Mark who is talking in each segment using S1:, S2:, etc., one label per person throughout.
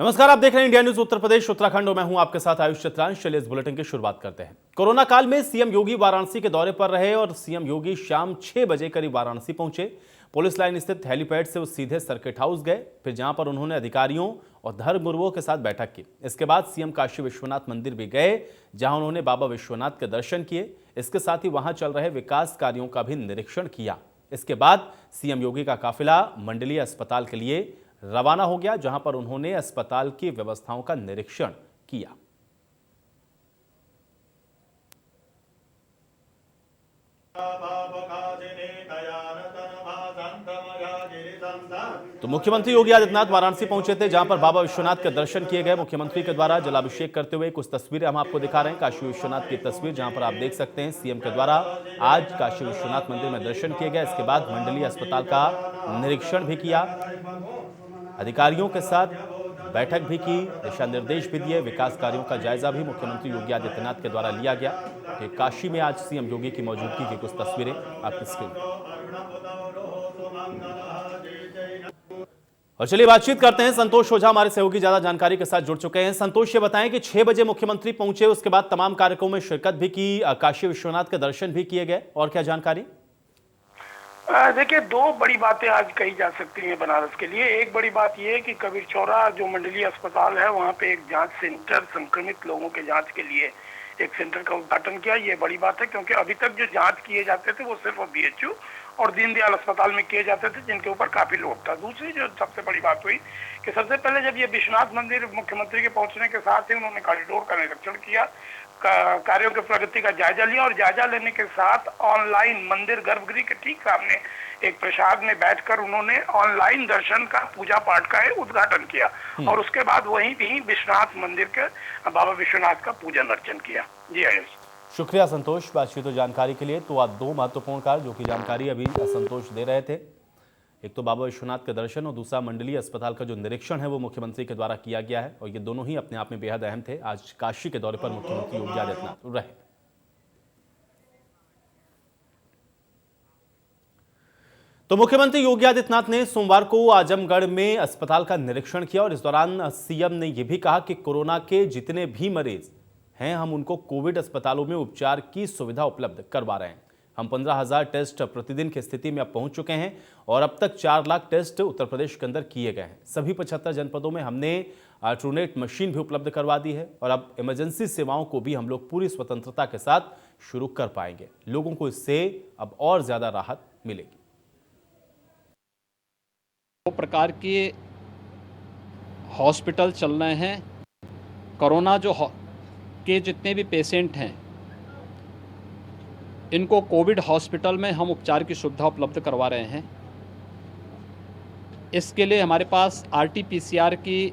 S1: नमस्कार, आप देख रहे हैं इंडिया न्यूज उत्तर प्रदेश उत्तराखंड और मैं हूं आपके साथ आयुष चित्रांश। चलिए इस बुलेटिन की शुरुआत करते हैं। कोरोना काल में सीएम योगी वाराणसी के दौरे पर रहे और सीएम योगी शाम 6 बजे करीब वाराणसी पहुंचे। पुलिस लाइन स्थित हेलीपैड से वो सीधे सर्किट हाउस गए, फिर जहां पर उन्होंने अधिकारियों और धर्मगुरुओं के साथ बैठक की। इसके बाद सीएम काशी विश्वनाथ मंदिर भी गए, जहां उन्होंने बाबा विश्वनाथ के दर्शन किए। इसके साथ ही वहां चल रहे विकास कार्यों का भी निरीक्षण किया। इसके बाद सीएम योगी का काफिला मंडलीय अस्पताल के लिए रवाना हो गया, जहां पर उन्होंने अस्पताल की व्यवस्थाओं का निरीक्षण किया। तो मुख्यमंत्री योगी आदित्यनाथ वाराणसी पहुंचे थे, जहां पर बाबा विश्वनाथ के दर्शन किए गए। मुख्यमंत्री के द्वारा जलाभिषेक करते हुए कुछ तस्वीरें हम आपको दिखा रहे हैं। काशी विश्वनाथ की तस्वीर, जहां पर आप देख सकते हैं सीएम के द्वारा आज काशी विश्वनाथ मंदिर में दर्शन किए गए। इसके बाद मंडलीय अस्पताल का निरीक्षण भी किया, अधिकारियों के साथ बैठक भी की, दिशा निर्देश भी दिए। विकास कार्यों का जायजा भी मुख्यमंत्री योगी आदित्यनाथ के द्वारा लिया गया। कि काशी में आज सीएम योगी की मौजूदगी की कुछ तस्वीरें आपकी स्क्रीन पर। और चलिए बातचीत करते हैं। संतोष ओझा हमारे सहयोगी ज्यादा जानकारी के साथ जुड़ चुके हैं। संतोष, ये बताएं कि 6 बजे मुख्यमंत्री पहुंचे, उसके बाद तमाम कार्यक्रमों में शिरकत भी की, काशी विश्वनाथ के दर्शन भी किए गए, और क्या जानकारी?
S2: देखिए, दो बड़ी बातें आज कही जा सकती हैं बनारस के लिए। एक बड़ी बात यह है कि कबीर चौरा जो मंडलीय अस्पताल है, वहाँ पे एक जांच सेंटर, संक्रमित लोगों के जांच के लिए एक सेंटर का उद्घाटन किया। ये बड़ी बात है, क्योंकि अभी तक जो जांच किए जाते थे वो सिर्फ बीएचयू और दीनदयाल अस्पताल में किए जाते थे, जिनके ऊपर काफी लोड था। दूसरी जो सबसे बड़ी बात हुई कि सबसे पहले जब ये विश्वनाथ मंदिर मुख्यमंत्री के पहुंचने के साथ ही उन्होंने कॉरिडोर का निरीक्षण किया, कार्यों की प्रगति का जायजा लिया, और जायजा लेने के साथ ऑनलाइन मंदिर गर्भगृह के ठीक सामने एक प्रसाद में बैठकर उन्होंने ऑनलाइन दर्शन का, पूजा पाठ का उद्घाटन किया। और उसके बाद वहीं भी विश्वनाथ मंदिर के बाबा विश्वनाथ का पूजन अर्चन किया। जी आयुष।
S1: शुक्रिया संतोष बातचीत और जानकारी के लिए। तो आज दो महत्वपूर्ण कार्य जो कि जानकारी अभी संतोष दे रहे थे, एक तो बाबा विश्वनाथ के दर्शन और दूसरा मंडलीय अस्पताल का जो निरीक्षण है वो मुख्यमंत्री के द्वारा किया गया है, और ये दोनों ही अपने आप में बेहद अहम थे। आज काशी के दौरे पर मुख्यमंत्री योगी आदित्यनाथ रहे। तो मुख्यमंत्री योगी आदित्यनाथ ने सोमवार को आजमगढ़ में अस्पताल का निरीक्षण किया, और इस दौरान सीएम ने यह भी कहा कि कोरोना के जितने भी मरीज हैं, हम उनको कोविड अस्पतालों में उपचार की सुविधा उपलब्ध करवा रहे हैं। हम 15,000 टेस्ट प्रतिदिन की स्थिति में अब पहुंच चुके हैं, और अब तक 4 लाख टेस्ट उत्तर प्रदेश के अंदर किए गए हैं। सभी 75 जनपदों में हमने ट्रूनेट मशीन भी उपलब्ध करवा दी है, और अब इमरजेंसी सेवाओं को भी हम लोग पूरी स्वतंत्रता के साथ शुरू कर पाएंगे। लोगों को इससे अब और ज्यादा राहत मिलेगी।
S3: 2 प्रकार के हॉस्पिटल चल रहे हैं। कोरोना के जितने भी पेशेंट हैं, इनको कोविड हॉस्पिटल में हम उपचार की सुविधा उपलब्ध करवा रहे हैं। इसके लिए हमारे पास RT-PCR की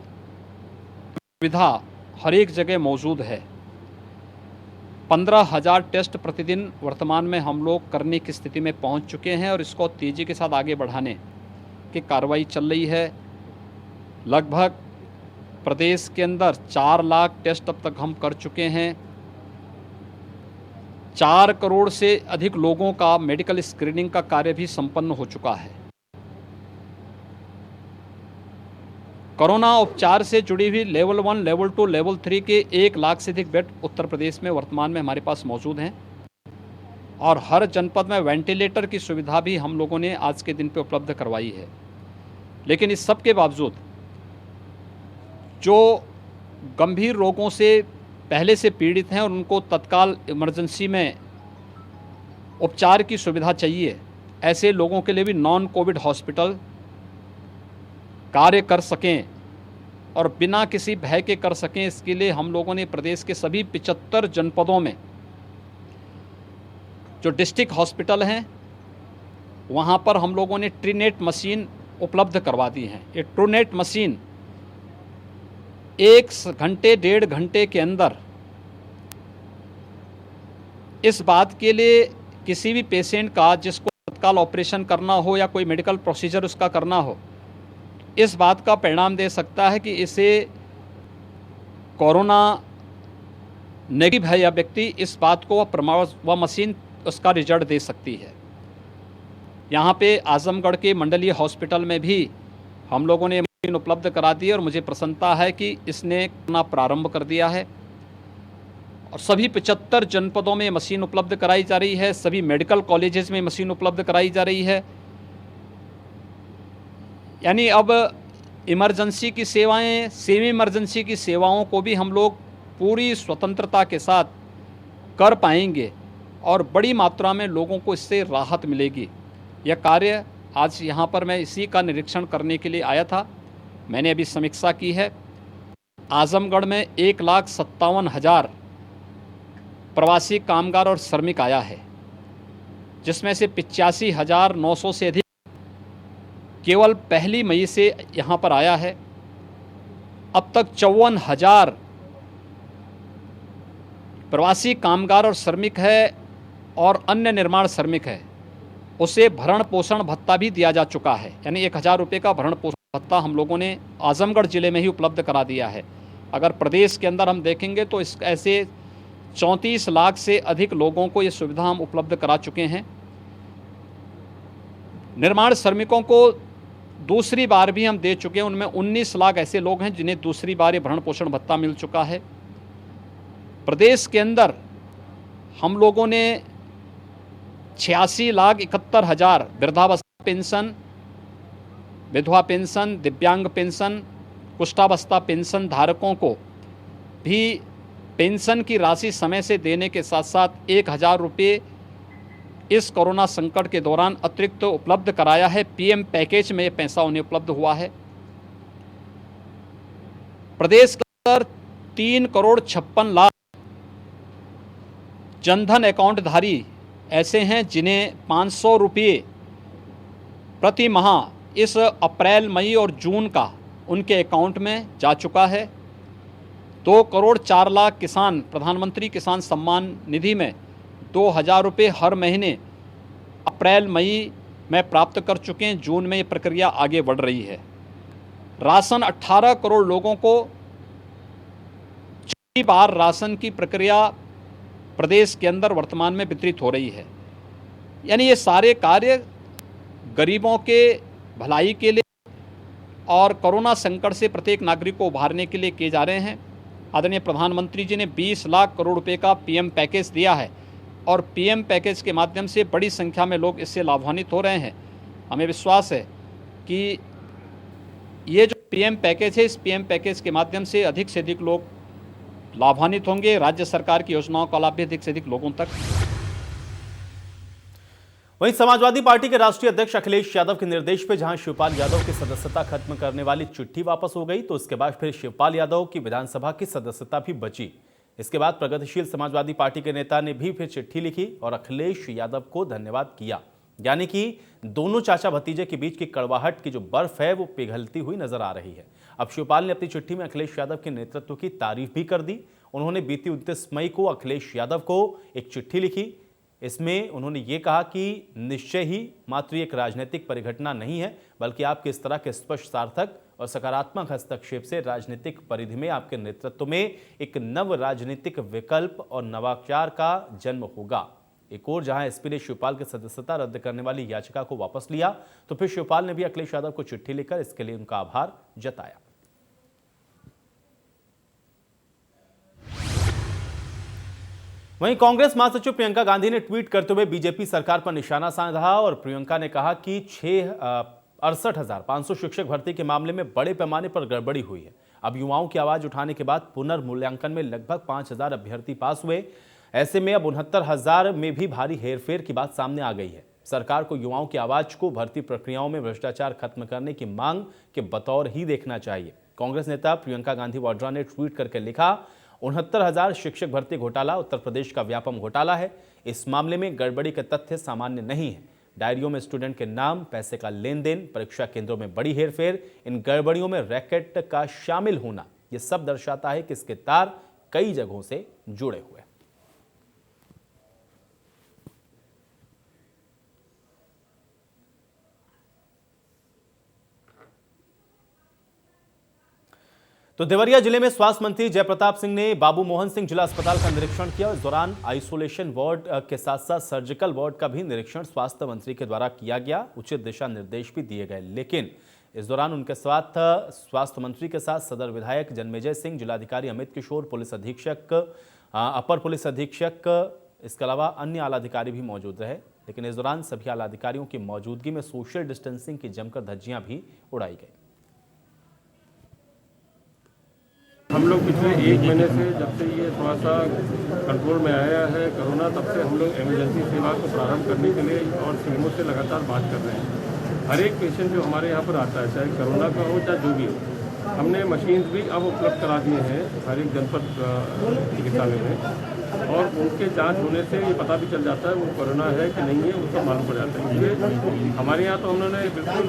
S3: सुविधा हर एक जगह मौजूद है। 15,000 टेस्ट प्रतिदिन वर्तमान में हम लोग करने की स्थिति में पहुंच चुके हैं, और इसको तेज़ी के साथ आगे बढ़ाने की कार्रवाई चल रही है। लगभग प्रदेश के अंदर 4 लाख टेस्ट अब तक हम कर चुके हैं। 4 करोड़ से अधिक लोगों का मेडिकल स्क्रीनिंग का कार्य भी संपन्न हो चुका है। कोरोना उपचार से जुड़ी हुई लेवल 1, लेवल 2, लेवल 3 के 1 लाख से अधिक बेड उत्तर प्रदेश में वर्तमान में हमारे पास मौजूद हैं, और हर जनपद में वेंटिलेटर की सुविधा भी हम लोगों ने आज के दिन पे उपलब्ध करवाई है। लेकिन इस सब के बावजूद जो गंभीर रोगों से पहले से पीड़ित हैं और उनको तत्काल इमरजेंसी में उपचार की सुविधा चाहिए, ऐसे लोगों के लिए भी नॉन कोविड हॉस्पिटल कार्य कर सकें और बिना किसी भय के कर सकें, इसके लिए हम लोगों ने प्रदेश के सभी 75 जनपदों में जो डिस्ट्रिक्ट हॉस्पिटल हैं, वहाँ पर हम लोगों ने ट्रूनेट मशीन उपलब्ध करवा दी हैं। ये ट्रूनेट मशीन 1 घंटे 1.5 घंटे के अंदर इस बात के लिए किसी भी पेशेंट का जिसको तत्काल ऑपरेशन करना हो या कोई मेडिकल प्रोसीजर उसका करना हो, इस बात का परिणाम दे सकता है कि इसे कोरोना नेगेटिव है या व्यक्ति, इस बात को वह मशीन उसका रिजल्ट दे सकती है। यहाँ पे आजमगढ़ के मंडलीय हॉस्पिटल में भी हम लोगों ने मशीन उपलब्ध करा दी है और मुझे प्रसन्नता है कि इसने अपना प्रारंभ कर दिया है और सभी 75 जनपदों में मशीन उपलब्ध कराई जा रही है। सभी मेडिकल कॉलेजेस में मशीन उपलब्ध कराई जा रही है। यानी अब इमरजेंसी की सेवाएं, सेमी इमरजेंसी की सेवाओं को भी हम लोग पूरी स्वतंत्रता के साथ कर पाएंगे और बड़ी मात्रा में लोगों को इससे राहत मिलेगी। यह कार्य आज यहाँ पर मैं इसी का निरीक्षण करने के लिए आया था। मैंने अभी समीक्षा की है। आजमगढ़ में 1,57,000 प्रवासी कामगार और श्रमिक आया है, जिसमें से 85,900 से अधिक केवल 1 मई से यहाँ पर आया है। अब तक 54,000 प्रवासी कामगार और श्रमिक है और अन्य निर्माण श्रमिक है, उसे भरण पोषण भत्ता भी दिया जा चुका है। यानी 1,000 रुपये का भरण पोषण भत्ता हम लोगों ने आजमगढ़ जिले में ही उपलब्ध करा दिया है। अगर प्रदेश के अंदर हम देखेंगे तो इस ऐसे 34 लाख से अधिक लोगों को ये सुविधा हम उपलब्ध करा चुके हैं। निर्माण श्रमिकों को दूसरी बार भी हम दे चुके हैं। उनमें 19 लाख ऐसे लोग हैं जिन्हें दूसरी बार ये भरण पोषण भत्ता मिल चुका है। प्रदेश के अंदर हम लोगों ने 86,71,000 वृद्धावस्था पेंशन, विधवा पेंशन, दिव्यांग पेंशन, कुष्ठावस्था पेंशन धारकों को भी पेंशन की राशि समय से देने के साथ साथ 1,000 रुपये इस कोरोना संकट के दौरान अतिरिक्त उपलब्ध कराया है। पीएम पैकेज में ये पैसा उन्हें उपलब्ध हुआ है। प्रदेश के अंदर 3,56,00,000 जनधन अकाउंट धारी ऐसे हैं जिन्हें 500 रुपये प्रति माह इस अप्रैल, मई और जून का उनके अकाउंट में जा चुका है। 2,04,00,000 किसान प्रधानमंत्री किसान सम्मान निधि में 2,000 रुपये हर महीने अप्रैल, मई में प्राप्त कर चुके हैं। जून में ये प्रक्रिया आगे बढ़ रही है। राशन 18 करोड़ लोगों को 6 बार राशन की प्रक्रिया प्रदेश के अंदर वर्तमान में वितरित हो रही है। यानी ये सारे कार्य गरीबों के भलाई के लिए और कोरोना संकट से प्रत्येक नागरिक को उभारने के लिए किए जा रहे हैं। आदरणीय प्रधानमंत्री जी ने 20 लाख करोड़ रुपए का पीएम पैकेज दिया है और पीएम पैकेज के माध्यम से बड़ी संख्या में लोग इससे लाभान्वित हो रहे हैं। हमें विश्वास है कि ये जो पीएम पैकेज है, इस पीएम पैकेज के माध्यम से अधिक से अधिक लोग लाभान्वित होंगे। राज्य सरकार की योजनाओं का लाभ भी अधिक से अधिक लोगों तक।
S1: वहीं समाजवादी पार्टी के राष्ट्रीय अध्यक्ष अखिलेश यादव के निर्देश पर जहां शिवपाल यादव की सदस्यता खत्म करने वाली चिट्ठी वापस हो गई, तो इसके बाद फिर शिवपाल यादव की विधानसभा की सदस्यता भी बची। इसके बाद प्रगतिशील समाजवादी पार्टी के नेता ने भी फिर चिट्ठी लिखी और अखिलेश यादव को धन्यवाद किया। यानी कि दोनों चाचा भतीजे के बीच की कड़वाहट की जो बर्फ है वो पिघलती हुई नजर आ रही है। अब शिवपाल ने अपनी चिट्ठी में अखिलेश यादव के नेतृत्व की तारीफ भी कर दी। उन्होंने बीती 29 मई को अखिलेश यादव को एक चिट्ठी लिखी। इसमें उन्होंने ये कहा कि निश्चय ही मात्र एक राजनीतिक परिघटना नहीं है, बल्कि आपके इस तरह के स्पष्ट, सार्थक और सकारात्मक हस्तक्षेप से राजनीतिक परिधि में आपके नेतृत्व में एक नव राजनीतिक विकल्प और नवाचार का जन्म होगा। एक और जहां एसपी ने शिवपाल की सदस्यता रद्द करने वाली याचिका को वापस लिया, तो फिर शिवपाल ने भी अखिलेश यादव को चिट्ठी लिखकर इसके लिए उनका आभार जताया। वहीं कांग्रेस महासचिव प्रियंका गांधी ने ट्वीट करते हुए बीजेपी सरकार पर निशाना साधा और प्रियंका ने कहा कि 68,500 शिक्षक भर्ती के मामले में बड़े पैमाने पर गड़बड़ी हुई है। अब युवाओं की आवाज उठाने के बाद पुनर्मूल्यांकन में लगभग 5,000 अभ्यर्थी पास हुए। ऐसे में अब 69,000 में भी भारी हेरफेर की बात सामने आ गई है। सरकार को युवाओं की आवाज को भर्ती प्रक्रियाओं में भ्रष्टाचार खत्म करने की मांग के बतौर ही देखना चाहिए। कांग्रेस नेता प्रियंका गांधी वाड्रा ने ट्वीट करके लिखा, 69,000 शिक्षक भर्ती घोटाला उत्तर प्रदेश का व्यापम घोटाला है। इस मामले में गड़बड़ी के तथ्य सामान्य नहीं है। डायरियों में स्टूडेंट के नाम, पैसे का लेन देन, परीक्षा केंद्रों में बड़ी हेरफेर, इन गड़बड़ियों में रैकेट का शामिल होना, यह सब दर्शाता है कि इसके तार कई जगहों से जुड़े हुए। तो देवरिया जिले में स्वास्थ्य मंत्री जयप्रताप सिंह ने बाबू मोहन सिंह जिला अस्पताल का निरीक्षण किया। इस दौरान आइसोलेशन वार्ड के साथ साथ सर्जिकल वार्ड का भी निरीक्षण स्वास्थ्य मंत्री के द्वारा किया गया। उचित दिशा निर्देश भी दिए गए, लेकिन इस दौरान उनके साथ स्वास्थ्य मंत्री के साथ सदर विधायक जन्मेजय सिंह, जिलाधिकारी अमित किशोर, पुलिस अधीक्षक, अपर पुलिस अधीक्षक, इसके अलावा अन्य आला अधिकारी भी मौजूद रहे। लेकिन इस दौरान सभी आला अधिकारियों की मौजूदगी में सोशल डिस्टेंसिंग की जमकर धज्जियां भी उड़ाई गई।
S4: हम लोग पिछले 1 महीने से, जब से ये थोड़ा सा कंट्रोल में आया है कोरोना, तब से हम लोग इमरजेंसी सेवा को प्रारंभ करने के लिए और सीएमओ से लगातार बात कर रहे हैं। हर एक पेशेंट जो हमारे यहाँ पर आता है, चाहे कोरोना का हो चाहे जो भी हो, हमने मशीन्स भी अब उपलब्ध करा दिए हैं हर एक जनपद चिकित्सालय में, और उनके जांच होने से ये पता भी चल जाता है वो कोरोना है कि नहीं है, उसका मालूम पड़ जाता है। इसलिए हमारे यहाँ तो उन्होंने बिल्कुल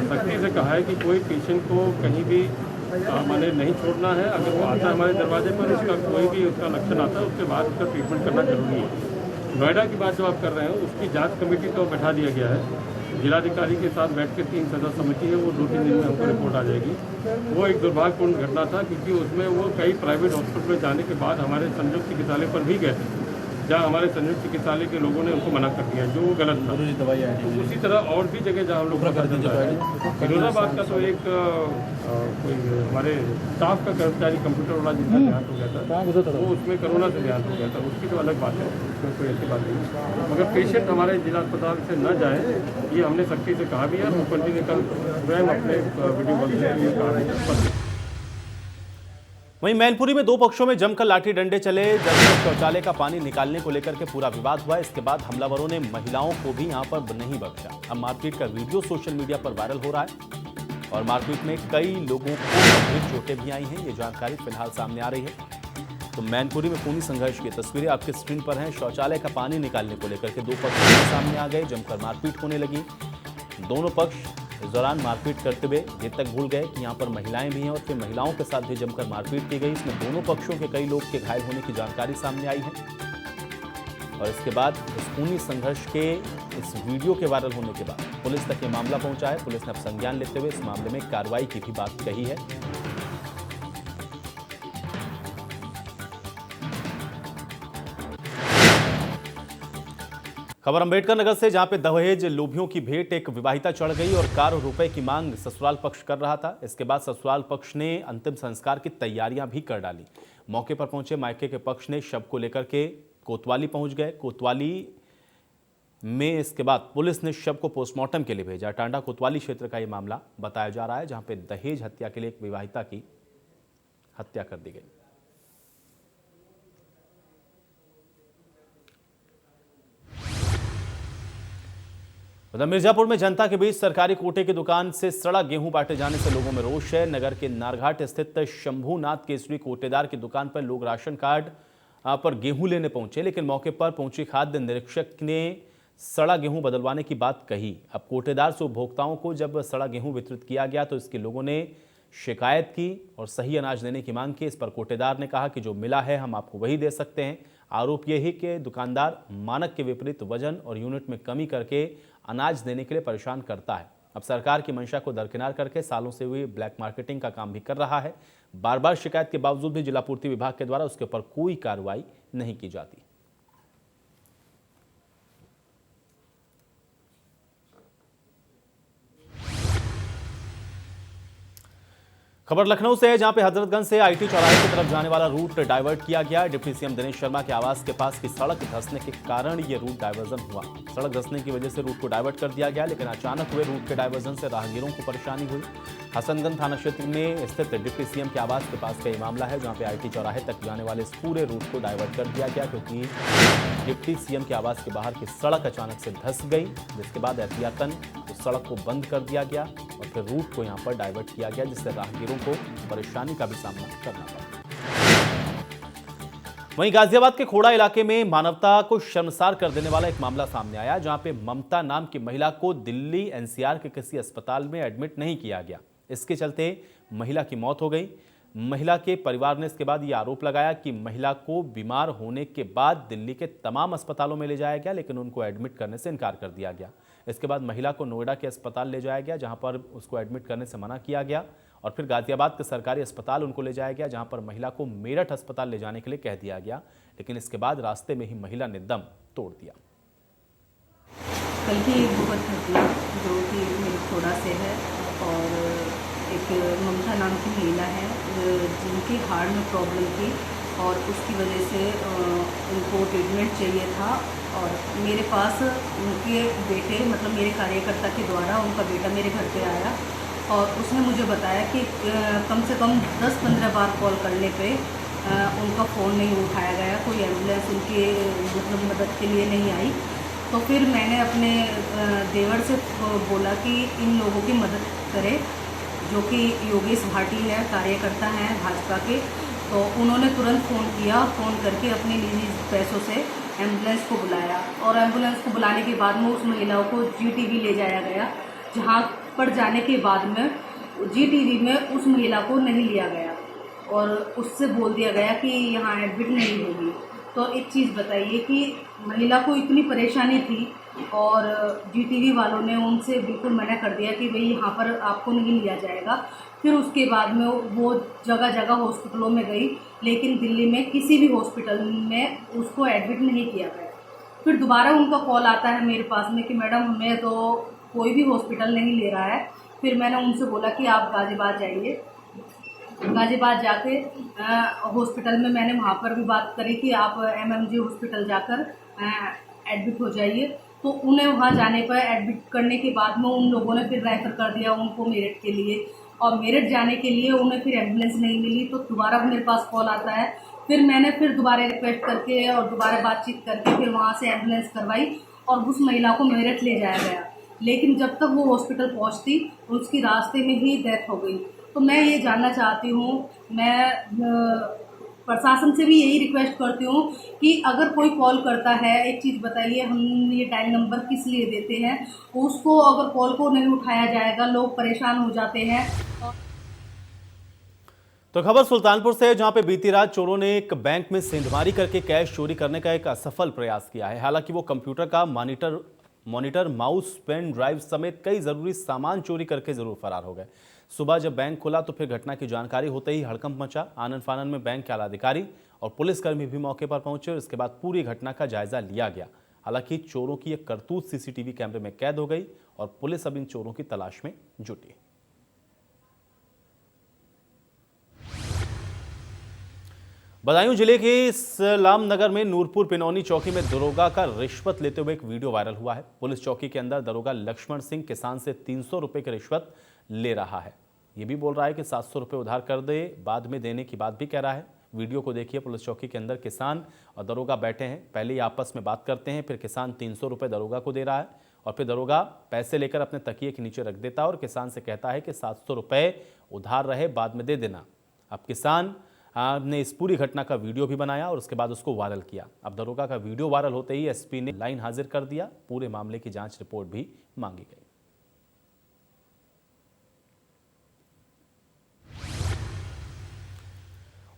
S4: सख्ती से कहा है कि कोई पेशेंट को कहीं भी मैंने नहीं छोड़ना है। अगर वो आता है हमारे दरवाजे पर, उसका कोई भी उसका लक्षण आता है, उसके बाद उसका ट्रीटमेंट करना जरूरी है। नोएडा की बात जो आप कर रहे हैं, उसकी जांच कमेटी को बैठा दिया गया है। जिलाधिकारी के साथ बैठ के 3 सदस्य समिति है, वो 2-3 दिन में हमको रिपोर्ट आ जाएगी। वो एक दुर्भाग्यपूर्ण घटना था, क्योंकि उसमें वो कई प्राइवेट हॉस्पिटल में जाने के बाद हमारे संयुक्त चिकित्सालय पर भी गए थे, जहाँ हमारे संयुक्त चिकित्सालय के लोगों ने उनको मना कर दिया, जो वो गलत था। तो उसी तरह और भी जगह जहाँ हम लोग फिरोजाबाद का तो एक कोई हमारे स्टाफ का कर्मचारी कंप्यूटर वाला जिसका देहांत हो गया था, वो उसमें कोरोना से देहांत हो गया था, उसकी तो अलग बात है, उसमें कोई ऐसी बात नहीं। मगर पेशेंट हमारे जिला अस्पताल से न जाए, ये हमने सख्ती से कहा भी है। मुख्यमंत्री ने कल स्वयं अपने वीडियो कॉन्फ्रेंसिंग में कहा।
S1: वहीं मैनपुरी में 2 पक्षों में जमकर लाठी डंडे चले। दरअसल शौचालय का पानी निकालने को लेकर के पूरा विवाद हुआ। इसके बाद हमलावरों ने महिलाओं को भी यहां पर नहीं बख्शा। अब मारपीट का वीडियो सोशल मीडिया पर वायरल हो रहा है और मारपीट में कई लोगों को गंभीर चोटें भी आई हैं। ये जानकारी फिलहाल सामने आ रही है। तो मैनपुरी में खूनी संघर्ष की तस्वीरें आपके स्क्रीन पर हैं। शौचालय का पानी निकालने को लेकर के 2 पक्ष सामने आ गए, जमकर मारपीट होने लगी। दोनों पक्ष इस दौरान मारपीट करते हुए ये तक भूल गए कि यहाँ पर महिलाएं भी हैं और फिर महिलाओं के साथ भी जमकर मारपीट की गई। इसमें दोनों पक्षों के कई लोग के घायल होने की जानकारी सामने आई है। और इसके बाद इस खूनी संघर्ष के इस वीडियो के वायरल होने के बाद पुलिस तक ये मामला पहुंचा है। पुलिस ने अब संज्ञान लेते हुए इस मामले में कार्रवाई की भी बात कही है। खबर अंबेडकर नगर से, जहां पे दहेज लोभियों की भेंट एक विवाहिता चढ़ गई और करोड़ों रुपए की मांग ससुराल पक्ष कर रहा था। इसके बाद ससुराल पक्ष ने अंतिम संस्कार की तैयारियां भी कर डाली। मौके पर पहुंचे मायके के पक्ष ने शव को लेकर के कोतवाली पहुंच गए। कोतवाली में इसके बाद पुलिस ने शव को पोस्टमार्टम के लिए भेजा। टांडा कोतवाली क्षेत्र का यह मामला बताया जा रहा है, जहां पे दहेज हत्या के लिए एक विवाहिता की हत्या कर दी गई। उधर मिर्जापुर में जनता के बीच सरकारी कोटे की दुकान से सड़ा गेहूं बांटे जाने से लोगों में रोष है। नगर के नारघाट स्थित शंभूनाथ केसरी कोटेदार की दुकान पर लोग राशन कार्ड पर गेहूं लेने पहुंचे, लेकिन मौके पर पहुंची खाद्य निरीक्षक ने सड़ा गेहूं बदलवाने की बात कही। अब कोटेदार से उपभोक्ताओं को जब सड़ा गेहूं वितरित किया गया तो इसके लोगों ने शिकायत की और सही अनाज देने की मांग की। इस पर कोटेदार ने कहा कि जो मिला है हम आपको वही दे सकते हैं। आरोप यह है कि दुकानदार मानक के विपरीत वजन और यूनिट में कमी करके अनाज देने के लिए परेशान करता है। अब सरकार की मंशा को दरकिनार करके सालों से हुई ब्लैक मार्केटिंग का काम भी कर रहा है। बार बार शिकायत के बावजूद भी जिला पूर्ति विभाग के द्वारा उसके ऊपर कोई कार्रवाई नहीं की जाती। खबर लखनऊ से है, जहां पे हजरतगंज से आईटी चौराहे की तरफ जाने वाला रूट डाइवर्ट किया गया। डिप्टी सीएम दिनेश शर्मा के आवास के पास की सड़क धंसने के कारण यह रूट डाइवर्जन हुआ। सड़क धंसने की वजह से रूट को डाइवर्ट कर दिया गया, लेकिन अचानक हुए रूट के डाइवर्जन से राहगीरों को परेशानी हुई। हसनगंज थाना क्षेत्र में स्थित डिप्टी सीएम के आवास के पास का ये मामला है, जहाँ पे आईटी चौराहे तक जाने वाले इस पूरे रूट को डाइवर्ट कर दिया गया, क्योंकि डिप्टी सीएम के आवास के बाहर की सड़क अचानक से धंस गई, जिसके बाद एहतियातन उस सड़क को बंद कर दिया गया और फिर रूट को यहाँ पर डाइवर्ट किया गया, जिससे राहगीरों को परेशानी का भी सामना करना पड़ा। वहीं गाजियाबाद के खोड़ा इलाके में मानवता को शर्मसार कर देने वाला एक मामला सामने आया, जहां पे ममता नाम की महिला को दिल्ली एनसीआर के किसी अस्पताल में एडमिट नहीं किया गया। इसके चलते महिला की मौत हो गई। महिला के परिवार ने इसके बाद यह आरोप लगाया कि महिला को बीमार होने के बाद दिल्ली के तमाम अस्पतालों में ले जाया गया, लेकिन उनको एडमिट करने से इनकार कर दिया गया। इसके बाद महिला को नोएडा के अस्पताल ले जाया गया, जहां पर उसको एडमिट करने से मना किया गया और फिर गाजियाबाद के सरकारी अस्पताल उनको ले जाया गया, जहां पर महिला को मेरठ अस्पताल ले जाने के लिए कह दिया गया, लेकिन इसके बाद रास्ते में ही महिला ने दम तोड़ दिया।
S5: कल की एक दुखद घटना जो कि मेरे खोड़ा से है, और एक ममता नाम की महिला है जिनकी हार्ट में प्रॉब्लम थी और उसकी वजह से उनको ट्रीटमेंट चाहिए था। और मेरे पास उनके बेटे मतलब मेरे कार्यकर्ता के द्वारा उनका बेटा मेरे घर पे आया और उसने मुझे बताया कि कम से कम 10-15 बार कॉल करने पे उनका फ़ोन नहीं उठाया गया, कोई एम्बुलेंस उनके मतलब मदद के लिए नहीं आई। तो फिर मैंने अपने देवर से बोला कि इन लोगों की मदद करें, जो कि योगेश भाटी है, कार्यकर्ता हैं भाजपा के। तो उन्होंने तुरंत फ़ोन किया, फ़ोन करके अपने निजी पैसों से एम्बुलेंस को बुलाया और एम्बुलेंस को बुलाने के बाद में उस महिला को जीटीवी ले जाया गया, जहाँ पर जाने के बाद में जीटीवी में उस महिला को नहीं लिया गया और उससे बोल दिया गया कि यहाँ एडमिट नहीं होगी। तो एक चीज़ बताइए कि महिला को इतनी परेशानी थी और जीटीवी वालों ने उनसे बिल्कुल मना कर दिया कि भाई यहाँ पर आपको नहीं लिया जाएगा। फिर उसके बाद में वो जगह जगह हॉस्पिटलों में गई, लेकिन दिल्ली में किसी भी हॉस्पिटल में उसको एडमिट नहीं किया गया। फिर दोबारा उनका कॉल आता है मेरे पास में कि मैडम हमें तो कोई भी हॉस्पिटल नहीं ले रहा है। फिर मैंने उनसे बोला कि आप गाज़ियाबाद जाइए। गाज़ियाबाद जाके हॉस्पिटल में मैंने वहाँ पर भी बात करी कि आप एमएमजी हॉस्पिटल जाकर एडमिट हो जाइए। तो उन्हें वहाँ जाने पर एडमिट करने के बाद में उन लोगों ने फिर रेफर कर दिया उनको मेरठ के लिए, और मेरठ जाने के लिए उन्हें फिर एम्बुलेंस नहीं मिली। तो दोबारा मेरे पास कॉल आता है, फिर मैंने फिर दोबारा रिक्वेस्ट करके और दोबारा बातचीत करके फिर वहाँ से एम्बुलेंस करवाई और उस महिला को मेरठ ले जाया गया। लेकिन जब तक वो हॉस्पिटल पहुँचती उसकी रास्ते में ही डेथ हो गई। तो मैं ये जानना चाहती हूँ, मैं प्रशासन से भी यही रिक्वेस्ट करती हूँ कि अगर कोई कॉल करता है, एक चीज़ बताइए, हम ये डायल नंबर किस लिए देते हैं? उसको अगर कॉल को नहीं उठाया जाएगा, लोग परेशान हो जाते हैं।
S1: तो खबर सुल्तानपुर से है, जहां पे बीती रात चोरों ने एक बैंक में सेंधमारी करके कैश चोरी करने का एक असफल प्रयास किया है। हालांकि वो कंप्यूटर का मॉनिटर, माउस, पेन ड्राइव समेत कई जरूरी सामान चोरी करके जरूर फरार हो गए। सुबह जब बैंक खुला तो फिर घटना की जानकारी होते ही हड़कंप मचा। आनन फानन में बैंक के आलाधिकारी और पुलिसकर्मी भी मौके पर पहुंचे और इसके बाद पूरी घटना का जायजा लिया गया। हालांकि चोरों की एक करतूत सीसीटीवी कैमरे में कैद हो गई और पुलिस अब इन चोरों की तलाश में जुटी। बदायूं जिले के इस्लाम नगर में नूरपुर पिनौनी चौकी में दरोगा का रिश्वत लेते हुए एक वीडियो वायरल हुआ है। पुलिस चौकी के अंदर दरोगा लक्ष्मण सिंह किसान से 300 रुपए की रिश्वत ले रहा है। ये भी बोल रहा है कि 700 रुपए उधार कर दे, बाद में देने की बात भी कह रहा है। वीडियो को देखिए। पुलिस चौकी के अंदर किसान और दरोगा बैठे हैं। पहले ही आपस में बात करते हैं, फिर किसान 300 रुपए दरोगा को दे रहा है और फिर दरोगा पैसे लेकर अपने तकिए के नीचे रख देता है और किसान से कहता है कि 700 रुपए उधार रहे, बाद में दे देना। अब किसान ने इस पूरी घटना का वीडियो भी बनाया और उसके बाद उसको वायरल किया। अब दरोगा का वीडियो वायरल होते ही एसपी ने लाइन हाजिर कर दिया। पूरे मामले की जांच रिपोर्ट भी मांगी गई।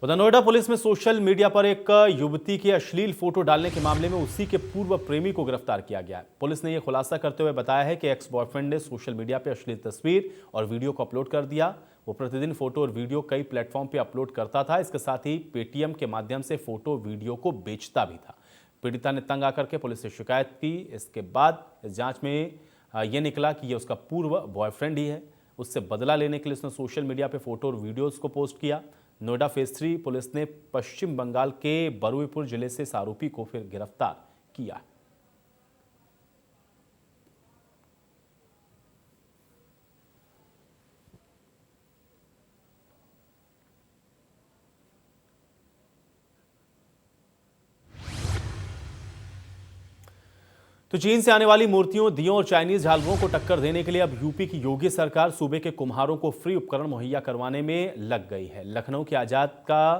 S1: उधर नोएडा पुलिस में सोशल मीडिया पर एक युवती की अश्लील फोटो डालने के मामले में उसी के पूर्व प्रेमी को गिरफ्तार किया गया है। पुलिस ने यह खुलासा करते हुए बताया है कि एक्स बॉयफ्रेंड ने सोशल मीडिया पर अश्लील तस्वीर और वीडियो को अपलोड कर दिया। वो प्रतिदिन फोटो और वीडियो कई प्लेटफॉर्म पर अपलोड करता था। इसके साथ ही पेटीएम के माध्यम से फोटो वीडियो को बेचता भी था। पीड़िता ने तंग आकर के पुलिस से शिकायत की। इसके बाद इस जांच में यह निकला कि यह उसका पूर्व बॉयफ्रेंड ही है। उससे बदला लेने के लिए उसने सोशल मीडिया पर फोटो और वीडियोज़ को पोस्ट किया। नोएडा फेज 3 पुलिस ने पश्चिम बंगाल के बरुईपुर जिले से इस आरोपी को फिर गिरफ्तार किया। तो चीन से आने वाली मूर्तियों, दियों और चाइनीज झालरों को टक्कर देने के लिए अब यूपी की योगी सरकार सूबे के कुम्हारों को फ्री उपकरण मुहैया करवाने में लग गई है। लखनऊ के आजाद का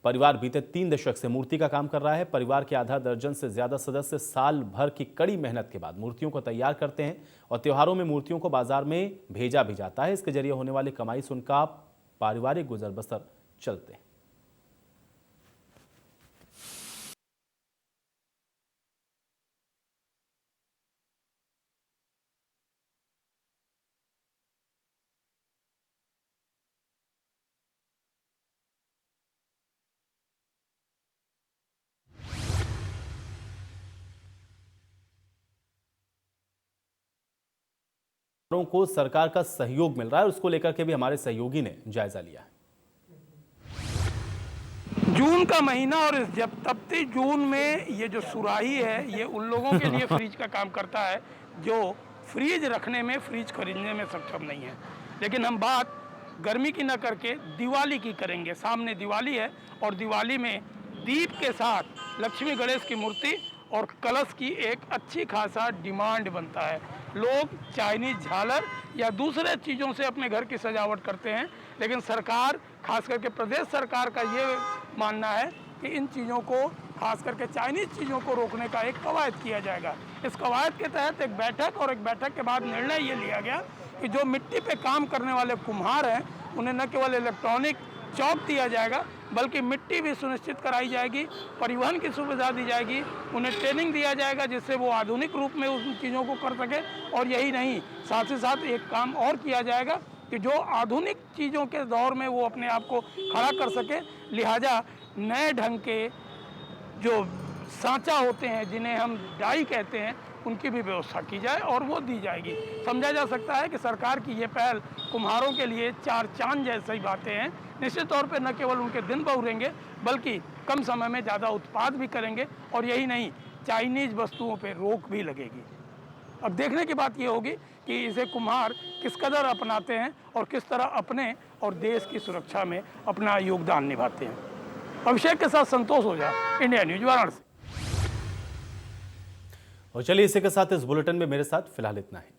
S1: परिवार बीते 3 दशक से मूर्ति का काम कर रहा है। परिवार के आधा दर्जन से ज्यादा सदस्य साल भर की कड़ी मेहनत के बाद मूर्तियों को तैयार करते हैं और त्योहारों में मूर्तियों को बाजार में भेजा भी जाता है। इसके जरिए होने वाली कमाई से उनका पारिवारिक गुजर बसर चलते हैं। को सरकार का सहयोग मिल रहा है, उसको लेकर के भी हमारे सहयोगी ने जायजा लिया है।
S2: जून का महीना और इस जब तपती जून में ये जो सुराही है ये उन लोगों के लिए फ्रिज का काम करता है जो फ्रिज रखने में, फ्रिज खरीदने में सक्षम नहीं है। लेकिन हम बात गर्मी की न करके दिवाली की करेंगे। सामने दिवाली है और दिवाली में दीप के साथ लक्ष्मी गणेश की मूर्ति और कलश की एक अच्छी खासा डिमांड बनता है। लोग चाइनीज झालर या दूसरे चीज़ों से अपने घर की सजावट करते हैं, लेकिन सरकार, खास करके प्रदेश सरकार का ये मानना है कि इन चीज़ों को, खास करके चाइनीज चीज़ों को रोकने का एक कवायद किया जाएगा। इस कवायद के तहत एक बैठक के बाद निर्णय ये लिया गया कि जो मिट्टी पे काम करने वाले कुम्हार हैं उन्हें न केवल इलेक्ट्रॉनिक चौक दिया जाएगा बल्कि मिट्टी भी सुनिश्चित कराई जाएगी, परिवहन की सुविधा दी जाएगी, उन्हें ट्रेनिंग दिया जाएगा जिससे वो आधुनिक रूप में उन चीज़ों को कर सके। और यही नहीं, साथ ही साथ एक काम और किया जाएगा कि जो आधुनिक चीज़ों के दौर में वो अपने आप को खड़ा कर सके, लिहाजा नए ढंग के जो सांचा होते हैं जिन्हें हम डाई कहते हैं उनकी भी व्यवस्था की जाए और वो दी जाएगी। समझा जा सकता है कि सरकार की ये पहल कुम्हारों के लिए चार चांद जैसी बातें हैं। निश्चित तौर पे न केवल उनके दिन बहुरेंगे बल्कि कम समय में ज़्यादा उत्पाद भी करेंगे और यही नहीं, चाइनीज़ वस्तुओं पे रोक भी लगेगी। अब देखने की बात ये होगी कि इसे कुम्हार किस कदर अपनाते हैं और किस तरह अपने और देश की सुरक्षा में अपना योगदान निभाते हैं। अभिषेक के साथ संतोष ओझा, इंडिया न्यूज, वाराणसी।
S1: और चलिए इसी के साथ इस बुलेटिन में मेरे साथ फिलहाल इतना है।